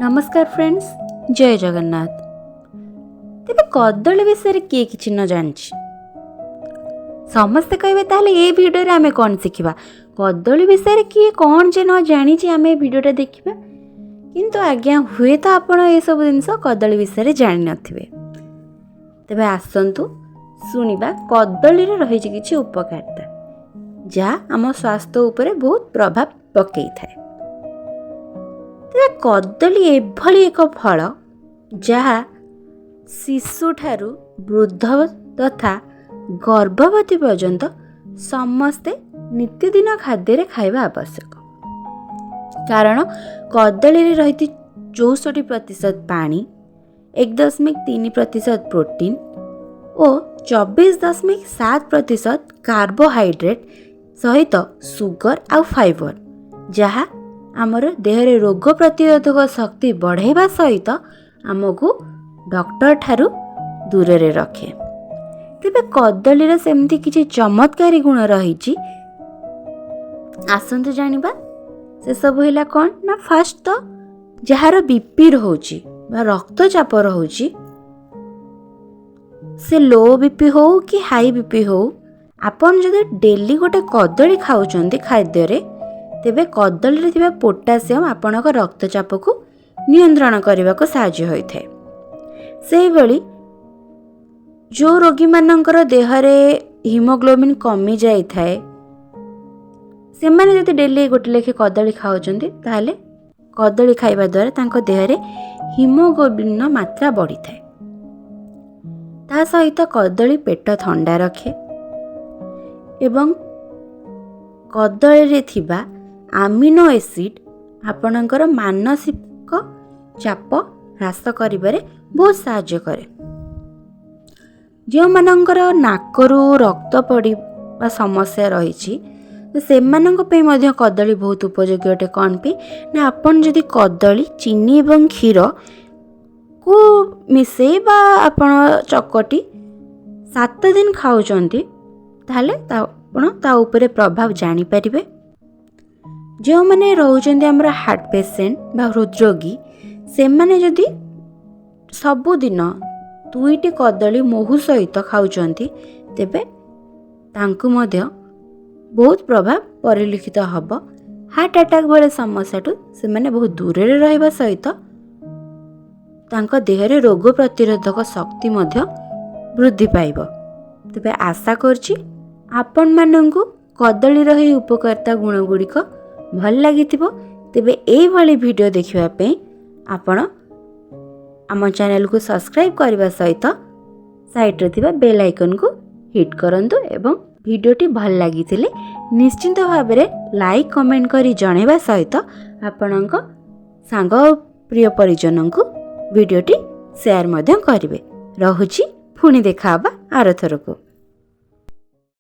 नमस्कार फ्रेंड्स, जय जगन्नाथ। तेरे कदली विषय किए कि न जानी समस्ते कहे ताले ये वीडियो रे आमे कौन शिखा कदली विषय किए कौन जे न जानी आम भिडियोटा देखा किंतु आज्ञा हुए तो आप सब जिन कदली विषय जानी नथिबे। तेबे आसंतु शुणिबा कदली रे रही किछि उपकारिता जहाँ आम स्वास्थ्य उपरे बहुत प्रभाव पकई थाए। कदली एभली एक फल जहाँ शिशु ठारू वृद्ध तथा गर्भवती पर्यंत समस्ते नित्यदिन खाद्य खाइबा आवश्यक। कारण कदली रे रही 64% पानी, 1.3% प्रोटीन और 24.7% कार्बोहाइड्रेट सहित सुगर आउ फाइबर जहाँ आमर देहरे रोग प्रतिरोधक शक्ति बढ़ाइबा सहित आमको डॉक्टर ठारू दूर रे रखे। तेबे कदली रे सेमती किछि चमत्कारी गुण रही आसंतु जानिबा। से सब हैला कोन ना फास्ट तो जहार बीपी होची बा रक्तचाप होची से लो बीपी हो कि हाई बीपी हो आपन जदि डेली गोटे कदली खाउचंती खाद्य रे तेबे कदली रे थिबा पोटासियम आपनक रक्तचाप को नियंत्रण करने को साहाय्य होइथे। सेहि भली जो रोगी मानकर देहरे हिमोग्लोबिन कमी जाई थाए से माने जदि डेली गोटे लेखे कदली खाउचंती ताले कदली खाइबा द्वारा तांको देहरे हिमोग्लोबिन मात्रा बढ़ी थाए। ता सहित कदली पेट ठंडा रखे एवं कदली रे थिबा आमिनो एसिड आपणकर मानसिक चाप ह्रास करिबारे बहुत साहाय्य करे। जो मानकर नाकरू रक्त पड़िबा समस्या रही से मानक पे मध्य कदली बहुत उपयोगी अटे। कौन पे ना आपन जदि कदली चीनी एवं क्षीर को मिसे बा आपन चकटी 7 दिन खाउचंती ताले ता उपरे प्रभाव जानी परिबे। जो माने रहउचंती हमरा हार्ट पेशेंट बा हृदरोगी से माने जदि सबुदिन 2टी कदली महू सहित खाउचंती तेबे तांकु मध्य बहुत प्रभाव परिलक्षित हब। हार्ट अटैक भले समस्या से माने बहुत दूर रे रहबा सहित तांको देहरे रोग प्रतिरोधक शक्ति मध्य वृद्धि पाइब। तेबे आशा करछि आपण मानंकु कदली रही उपकारिता गुण गुड़िक भल लगी। तेबे एई भली वीडियो देखिबा पे आपण आम चैनल को सब्सक्राइब करने सहित साइड रे थिबा बेल आइकन को हिट करंतु एवं वीडियोटी भल लगी निश्चिंत भाव में लाइक कमेंट करी जणेबा सहित आपणक सांग प्रिय परिजन को वीडियोटी शेयर मध्य करिवे। रहुछि पुणी देखा आरथरको।